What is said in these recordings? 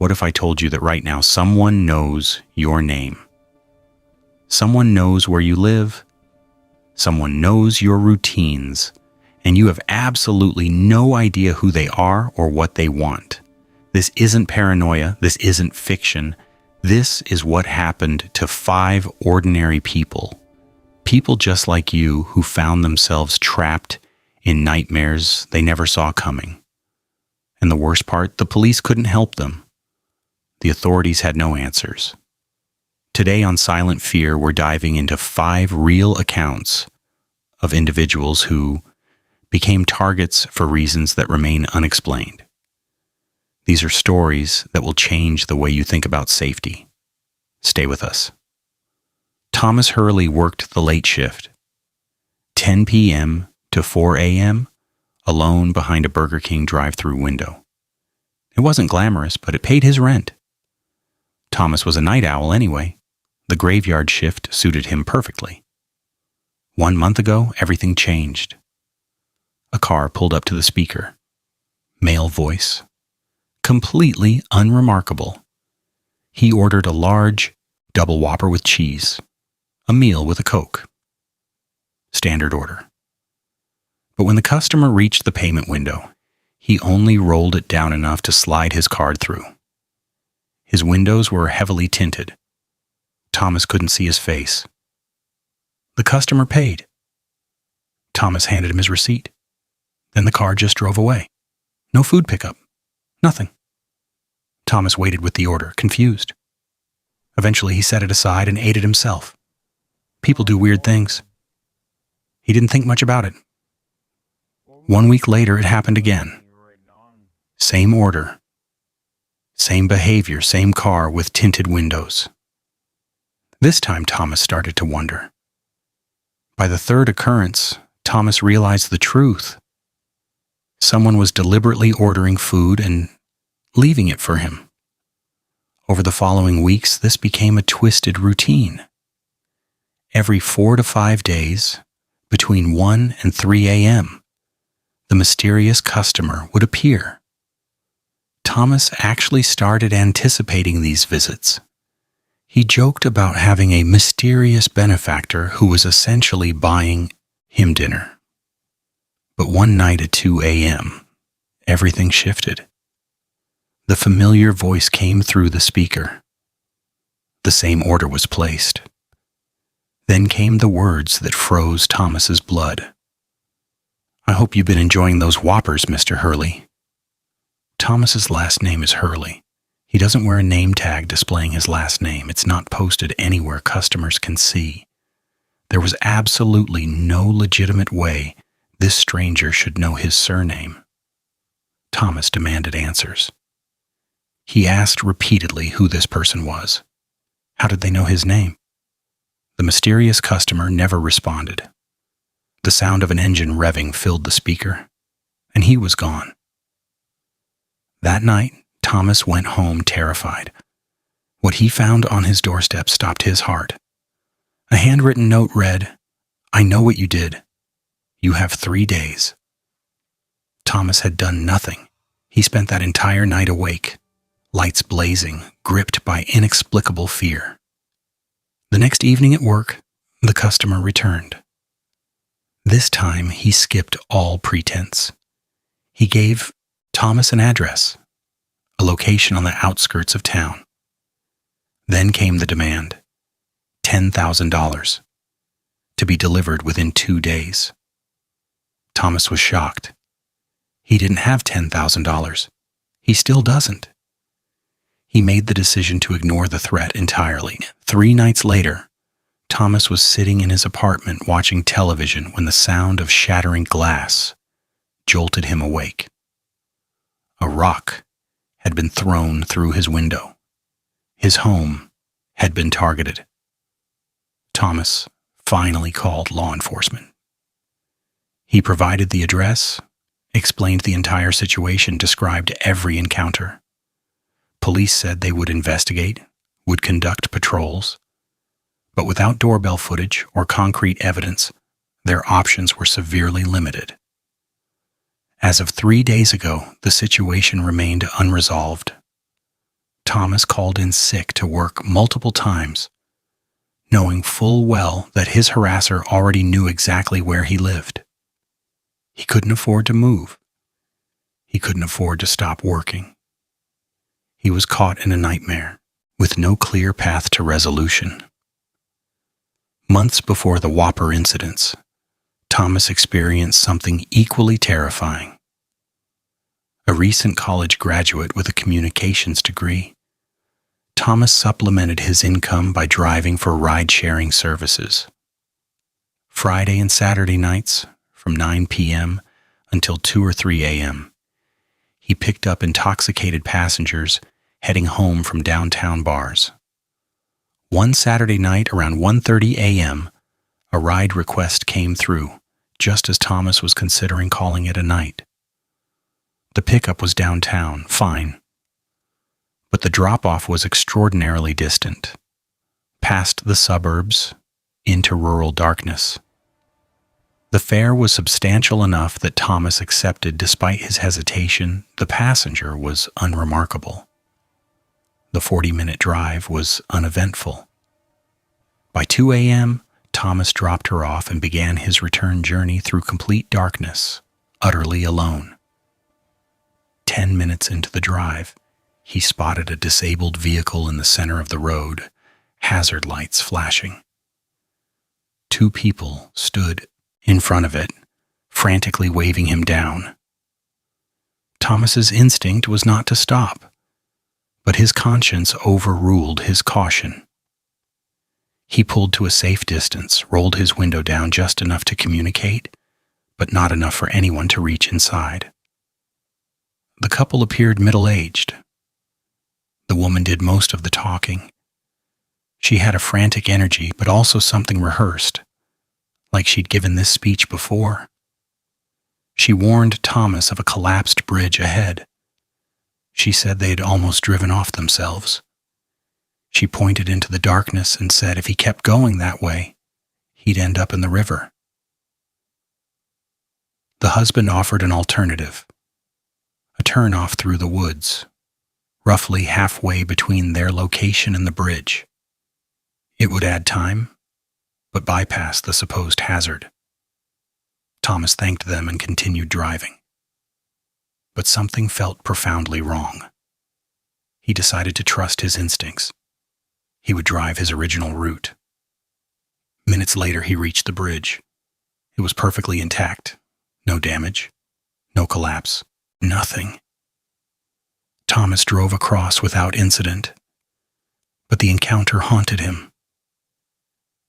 What if I told you that right now someone knows your name? Someone knows where you live. Someone knows your routines, and you have absolutely no idea who they are or what they want. This isn't paranoia. This isn't fiction. This is what happened to 5 ordinary people. People just like you who found themselves trapped in nightmares they never saw coming. And the worst part, the police couldn't help them. The authorities had no answers. Today on Silent Fear, we're diving into 5 real accounts of individuals who became targets for reasons that remain unexplained. These are stories that will change the way you think about safety. Stay with us. Thomas Hurley worked the late shift, 10 p.m. to 4 a.m., alone behind a Burger King drive-through window. It wasn't glamorous, but it paid his rent. Thomas was a night owl anyway. The graveyard shift suited him perfectly. 1 month ago, everything changed. A car pulled up to the speaker. Male voice. Completely unremarkable. He ordered a large double Whopper with cheese, a meal with a Coke. Standard order. But when the customer reached the payment window, he only rolled it down enough to slide his card through. His windows were heavily tinted. Thomas couldn't see his face. The customer paid. Thomas handed him his receipt. Then the car just drove away. No food pickup. Nothing. Thomas waited with the order, confused. Eventually, he set it aside and ate it himself. People do weird things. He didn't think much about it. 1 week later, it happened again. Same order. Same behavior, same car with tinted windows. This time, Thomas started to wonder. By the 3rd occurrence, Thomas realized the truth. Someone was deliberately ordering food and leaving it for him. Over the following weeks, this became a twisted routine. Every 4 to 5 days, between 1 and 3 a.m., the mysterious customer would appear. Thomas actually started anticipating these visits. He joked about having a mysterious benefactor who was essentially buying him dinner. But one night at 2 a.m., everything shifted. The familiar voice came through the speaker. The same order was placed. Then came the words that froze Thomas's blood. "I hope you've been enjoying those Whoppers, Mr. Hurley." Thomas's last name is Hurley. He doesn't wear a name tag displaying his last name. It's not posted anywhere customers can see. There was absolutely no legitimate way this stranger should know his surname. Thomas demanded answers. He asked repeatedly who this person was. How did they know his name? The mysterious customer never responded. The sound of an engine revving filled the speaker, and he was gone. That night, Thomas went home terrified. What he found on his doorstep stopped his heart. A handwritten note read, "I know what you did. You have 3 days." Thomas had done nothing. He spent that entire night awake, lights blazing, gripped by inexplicable fear. The next evening at work, the customer returned. This time, he skipped all pretense. He gave Thomas an address, a location on the outskirts of town. Then came the demand, $10,000, to be delivered within 2 days. Thomas was shocked. He didn't have $10,000. He still doesn't. He made the decision to ignore the threat entirely. 3 nights later, Thomas was sitting in his apartment watching television when the sound of shattering glass jolted him awake. A rock had been thrown through his window. His home had been targeted. Thomas finally called law enforcement. He provided the address, explained the entire situation, described every encounter. Police said they would investigate, would conduct patrols, but without doorbell footage or concrete evidence, their options were severely limited. As of 3 days ago, the situation remained unresolved. Thomas called in sick to work multiple times, knowing full well that his harasser already knew exactly where he lived. He couldn't afford to move. He couldn't afford to stop working. He was caught in a nightmare, with no clear path to resolution. Months before the Whopper incidents, Thomas experienced something equally terrifying. A recent college graduate with a communications degree, Thomas supplemented his income by driving for ride-sharing services. Friday and Saturday nights, from 9 p.m. until 2 or 3 a.m., he picked up intoxicated passengers heading home from downtown bars. One Saturday night around 1:30 a.m., a ride request came through, just as Thomas was considering calling it a night. The pickup was downtown, fine. But the drop-off was extraordinarily distant, past the suburbs, into rural darkness. The fare was substantial enough that Thomas accepted despite his hesitation. The passenger was unremarkable. The 40-minute drive was uneventful. By 2 a.m., Thomas dropped her off and began his return journey through complete darkness, utterly alone. 10 minutes into the drive, he spotted a disabled vehicle in the center of the road, hazard lights flashing. Two people stood in front of it, frantically waving him down. Thomas's instinct was not to stop, but his conscience overruled his caution. He pulled to a safe distance, rolled his window down just enough to communicate, but not enough for anyone to reach inside. The couple appeared middle-aged. The woman did most of the talking. She had a frantic energy, but also something rehearsed, like she'd given this speech before. She warned Thomas of a collapsed bridge ahead. She said they'd almost driven off themselves. She pointed into the darkness and said if he kept going that way, he'd end up in the river. The husband offered an alternative, a turn-off through the woods, roughly halfway between their location and the bridge. It would add time, but bypass the supposed hazard. Thomas thanked them and continued driving. But something felt profoundly wrong. He decided to trust his instincts. He would drive his original route. Minutes later, he reached the bridge. It was perfectly intact. No damage, no collapse, nothing. Thomas drove across without incident, but the encounter haunted him.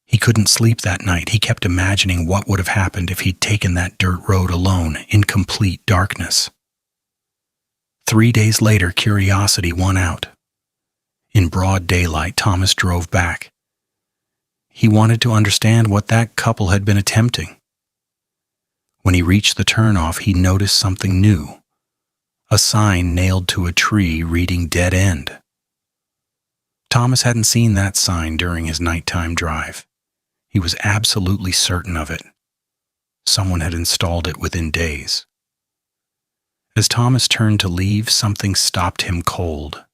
He couldn't sleep that night. He kept imagining what would have happened if he'd taken that dirt road alone in complete darkness. 3 days later, curiosity won out. In broad daylight, Thomas drove back. He wanted to understand what that couple had been attempting. When he reached the turnoff, he noticed something new. A sign nailed to a tree reading "Dead End." Thomas hadn't seen that sign during his nighttime drive. He was absolutely certain of it. Someone had installed it within days. As Thomas turned to leave, something stopped him cold.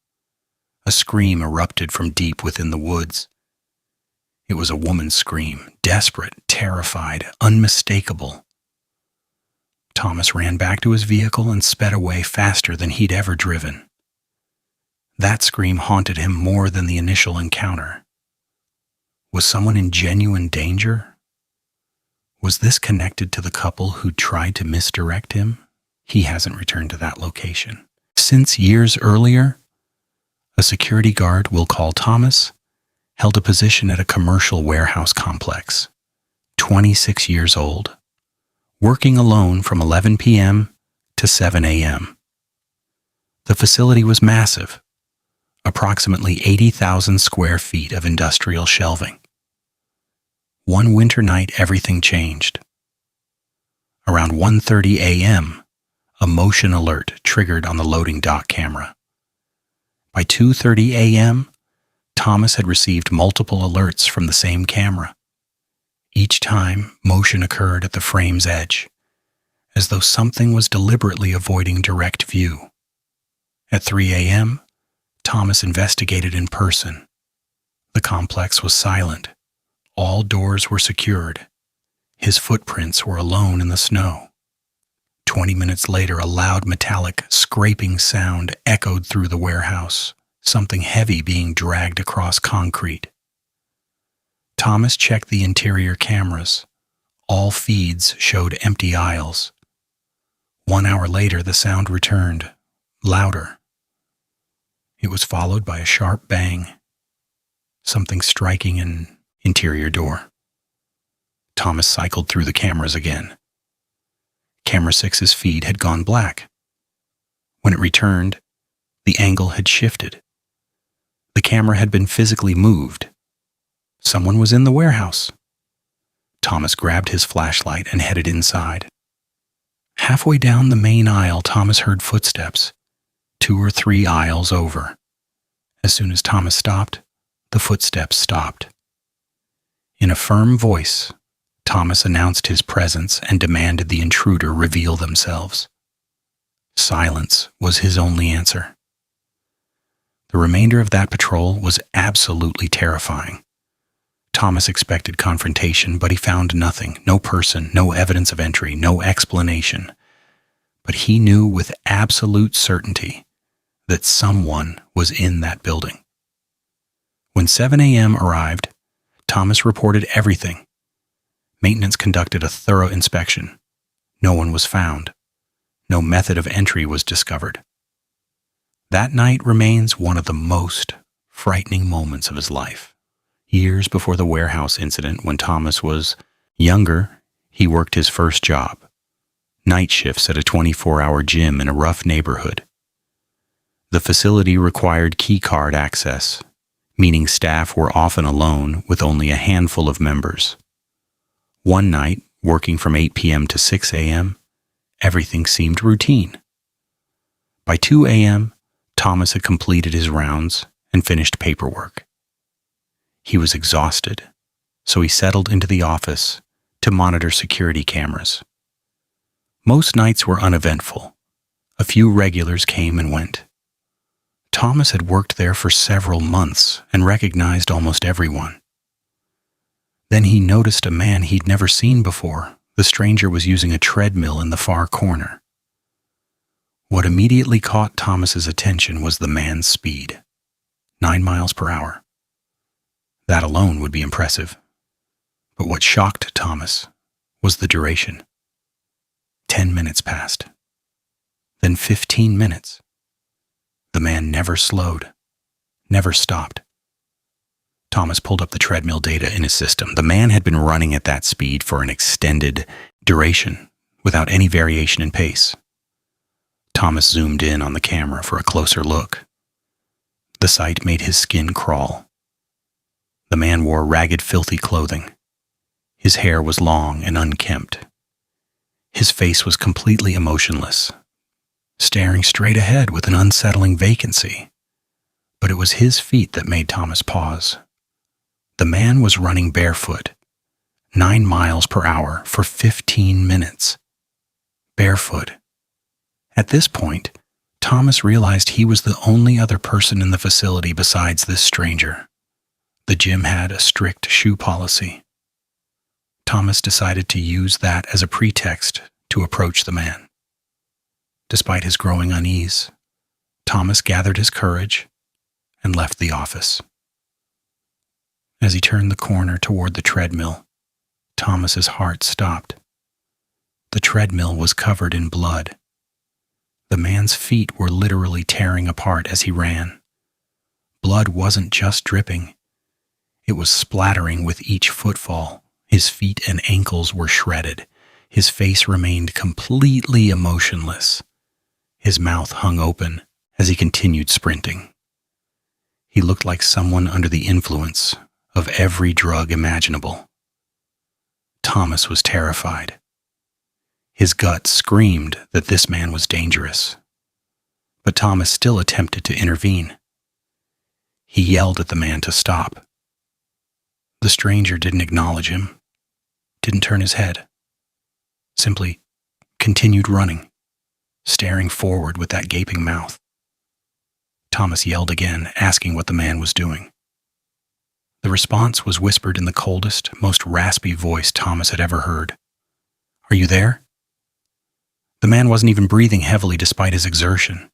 A scream erupted from deep within the woods. It was a woman's scream, desperate, terrified, unmistakable. Thomas ran back to his vehicle and sped away faster than he'd ever driven. That scream haunted him more than the initial encounter. Was someone in genuine danger? Was this connected to the couple who tried to misdirect him? He hasn't returned to that location. Since years earlier, a security guard we'll call Thomas held a position at a commercial warehouse complex, 26 years old, working alone from 11 p.m. to 7 a.m. The facility was massive, approximately 80,000 square feet of industrial shelving. One winter night, everything changed. Around 1:30 a.m., a motion alert triggered on the loading dock camera. By 2:30 a.m., Thomas had received multiple alerts from the same camera. Each time, motion occurred at the frame's edge, as though something was deliberately avoiding direct view. At 3 a.m., Thomas investigated in person. The complex was silent. All doors were secured. His footprints were alone in the snow. 20 minutes later, a loud metallic scraping sound echoed through the warehouse, something heavy being dragged across concrete. Thomas checked the interior cameras. All feeds showed empty aisles. 1 hour later, the sound returned, louder. It was followed by a sharp bang, something striking an interior door. Thomas cycled through the cameras again. Camera 6's feed had gone black. When it returned, the angle had shifted. The camera had been physically moved. Someone was in the warehouse. Thomas grabbed his flashlight and headed inside. Halfway down the main aisle, Thomas heard footsteps, 2 or 3 aisles over. As soon as Thomas stopped, the footsteps stopped. In a firm voice, Thomas announced his presence and demanded the intruder reveal themselves. Silence was his only answer. The remainder of that patrol was absolutely terrifying. Thomas expected confrontation, but he found nothing, no person, no evidence of entry, no explanation. But he knew with absolute certainty that someone was in that building. When 7 a.m. arrived, Thomas reported everything. Maintenance conducted a thorough inspection. No one was found. No method of entry was discovered. That night remains one of the most frightening moments of his life. Years before the warehouse incident, when Thomas was younger, he worked his first job. Night shifts at a 24-hour gym in a rough neighborhood. The facility required keycard access, meaning staff were often alone with only a handful of members. One night, working from 8 p.m. to 6 a.m., everything seemed routine. By 2 a.m., Thomas had completed his rounds and finished paperwork. He was exhausted, so he settled into the office to monitor security cameras. Most nights were uneventful. A few regulars came and went. Thomas had worked there for several months and recognized almost everyone. Then he noticed a man he'd never seen before. The stranger was using a treadmill in the far corner. What immediately caught Thomas's attention was the man's speed, 9 miles per hour. That alone would be impressive. But what shocked Thomas was the duration. 10 minutes passed. Then 15 minutes. The man never slowed, never stopped. Thomas pulled up the treadmill data in his system. The man had been running at that speed for an extended duration, without any variation in pace. Thomas zoomed in on the camera for a closer look. The sight made his skin crawl. The man wore ragged, filthy clothing. His hair was long and unkempt. His face was completely emotionless, staring straight ahead with an unsettling vacancy. But it was his feet that made Thomas pause. The man was running barefoot, 9 miles per hour for 15 minutes. Barefoot. At this point, Thomas realized he was the only other person in the facility besides this stranger. The gym had a strict shoe policy. Thomas decided to use that as a pretext to approach the man. Despite his growing unease, Thomas gathered his courage and left the office. As he turned the corner toward the treadmill, Thomas's heart stopped. The treadmill was covered in blood. The man's feet were literally tearing apart as he ran. Blood wasn't just dripping. It was splattering with each footfall. His feet and ankles were shredded. His face remained completely emotionless. His mouth hung open as he continued sprinting. He looked like someone under the influence of every drug imaginable. Thomas was terrified. His gut screamed that this man was dangerous. But Thomas still attempted to intervene. He yelled at the man to stop. The stranger didn't acknowledge him, didn't turn his head, simply continued running, staring forward with that gaping mouth. Thomas yelled again, asking what the man was doing. The response was whispered in the coldest, most raspy voice Thomas had ever heard. "Are you there?" The man wasn't even breathing heavily despite his exertion.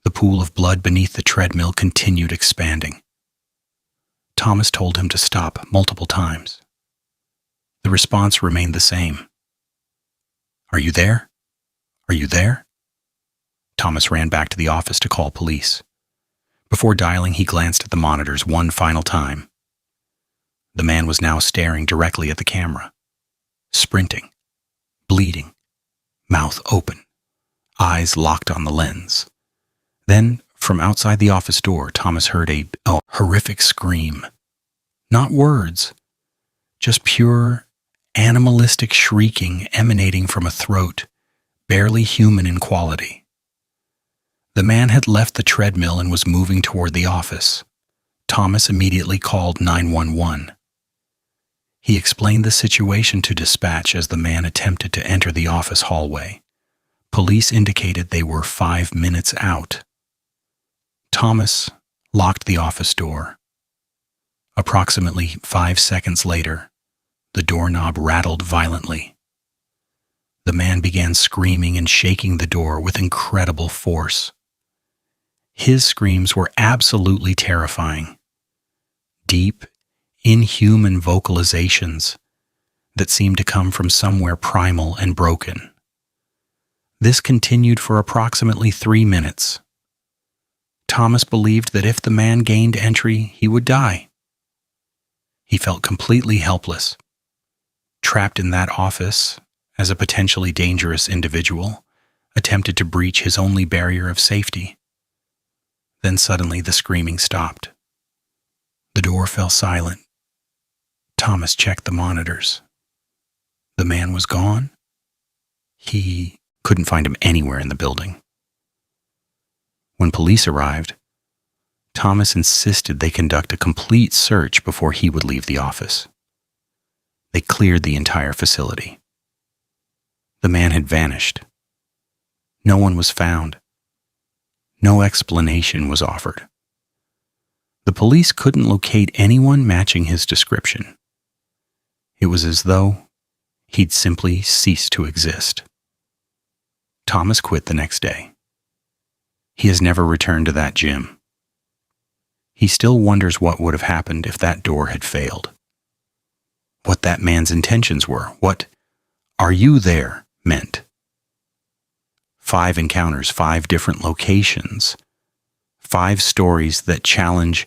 The pool of blood beneath the treadmill continued expanding. Thomas told him to stop multiple times. The response remained the same. "Are you there? Are you there?" Thomas ran back to the office to call police. Before dialing, he glanced at the monitors one final time. The man was now staring directly at the camera, sprinting, bleeding, mouth open, eyes locked on the lens. Then, from outside the office door, Thomas heard a horrific scream. Not words, just pure, animalistic shrieking emanating from a throat, barely human in quality. The man had left the treadmill and was moving toward the office. Thomas immediately called 911. He explained the situation to dispatch as the man attempted to enter the office hallway. Police indicated they were 5 minutes out. Thomas locked the office door. Approximately 5 seconds later, the doorknob rattled violently. The man began screaming and shaking the door with incredible force. His screams were absolutely terrifying. Deep, inhuman vocalizations that seemed to come from somewhere primal and broken. This continued for approximately 3 minutes. Thomas believed that if the man gained entry, he would die. He felt completely helpless, trapped in that office as a potentially dangerous individual, attempted to breach his only barrier of safety. Then suddenly the screaming stopped. The door fell silent. Thomas checked the monitors. The man was gone. He couldn't find him anywhere in the building. When police arrived, Thomas insisted they conduct a complete search before he would leave the office. They cleared the entire facility. The man had vanished. No one was found. No explanation was offered. The police couldn't locate anyone matching his description. It was as though he'd simply ceased to exist. Thomas quit the next day. He has never returned to that gym. He still wonders what would have happened if that door had failed. What that man's intentions were, what "Are you there?" meant. 5 encounters, 5 different locations, 5 stories that challenge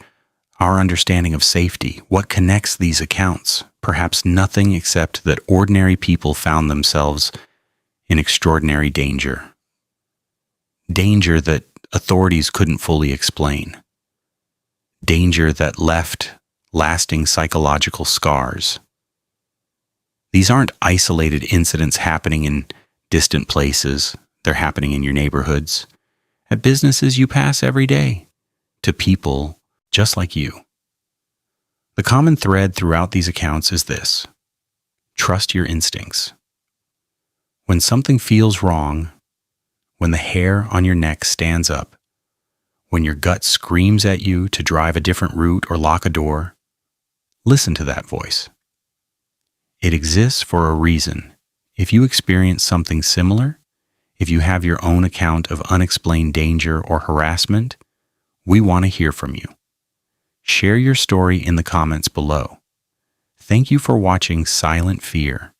our understanding of safety. What connects these accounts? Perhaps nothing except that ordinary people found themselves in extraordinary danger. Danger that authorities couldn't fully explain. Danger that left lasting psychological scars. These aren't isolated incidents happening in distant places. They're happening in your neighborhoods, at businesses you pass every day, to people just like you. The common thread throughout these accounts is this: trust your instincts. When something feels wrong, when the hair on your neck stands up, when your gut screams at you to drive a different route or lock a door, listen to that voice. It exists for a reason. If you experience something similar, if you have your own account of unexplained danger or harassment, we want to hear from you. Share your story in the comments below. Thank you for watching Silent Fear.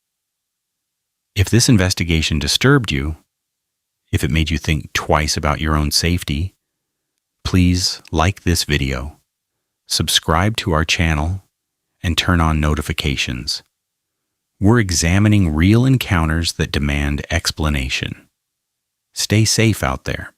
If this investigation disturbed you, if it made you think twice about your own safety, please like this video, subscribe to our channel, and turn on notifications. We're examining real encounters that demand explanation. Stay safe out there.